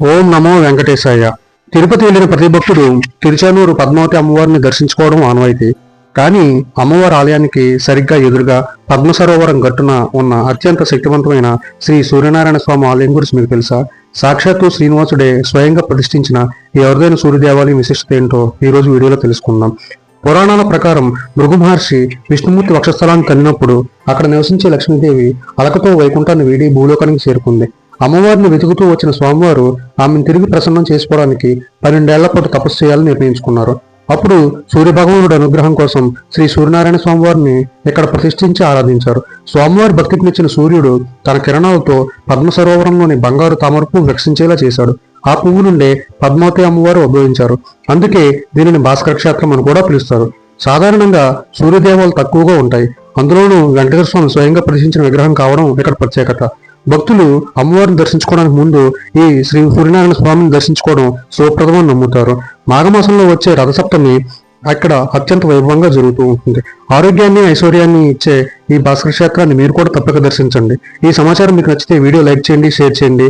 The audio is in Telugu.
ఓం నమో వెంకటేశాయ. తిరుపతి వెళ్లిన ప్రతి భక్తుడు తిరుచానూరు పద్మావతి అమ్మవారిని దర్శించుకోవడం ఆనవాయితీ. కానీ అమ్మవారి ఆలయానికి సరిగ్గా ఎదురుగా పద్మసరోవరం గట్టున ఉన్న అత్యంత శక్తివంతమైన శ్రీ సూర్యనారాయణ స్వామి ఆలయం గురించి మీకు తెలుసా? సాక్షాత్తు శ్రీనివాసుడే స్వయంగా ప్రతిష్ఠించిన ఈ అరుదైన సూర్య దేవాలయం విశిష్టత ఏంటో ఈ రోజు వీడియోలో తెలుసుకుందాం. పురాణాల ప్రకారం భృగు మహర్షి విష్ణుమూర్తి వక్షస్థలాన్ని తన్నినప్పుడు అక్కడ నివసించే లక్ష్మీదేవి అలకతో వైకుంఠాన్ని వీడి భూలోకానికి చేరుకుంది. అమ్మవారిని వెతుకుతూ వచ్చిన స్వామివారు ఆమెను తిరిగి ప్రసన్నం చేసుకోవడానికి 12 ఏళ్ల పాటు తపస్సు చేయాలని నిర్ణయించుకున్నారు. అప్పుడు సూర్యభగవానుడి అనుగ్రహం కోసం శ్రీ సూర్యనారాయణ స్వామివారిని ఇక్కడ ప్రతిష్ఠించి ఆరాధించారు. స్వామివారి భక్తికి మెచ్చిన సూర్యుడు తన కిరణాలతో పద్మ సరోవరంలోని బంగారు తామర పువ్వు వికసించేలా చేశాడు. ఆ పువ్వు నుండే పద్మావతి అమ్మవారు ఉద్భవించారు. అందుకే దీనిని భాస్కర క్షేత్రం అని కూడా పిలుస్తారు. సాధారణంగా సూర్యదేవాలు తక్కువగా ఉంటాయి. అందులోనూ వెంకటేశ్వర స్వామి స్వయంగా ప్రతిష్ఠించిన విగ్రహం కావడం ఇక్కడ ప్రత్యేకత. భక్తులు అమ్మవారిని దర్శించుకోవడానికి ముందు ఈ శ్రీ సూర్యనారాయణ స్వామిని దర్శించుకోవడం శుభప్రదమని నమ్ముతారు. మాఘమాసంలో వచ్చే రథసప్తమి అక్కడ అత్యంత వైభవంగా జరుగుతూ ఉంటుంది. ఆరోగ్యాన్ని ఐశ్వర్యాన్ని ఇచ్చే ఈ భాస్కర క్షేత్రాన్ని మీరు కూడా తప్పక దర్శించండి. ఈ సమాచారం మీకు నచ్చితే వీడియో లైక్ చేయండి, షేర్ చేయండి.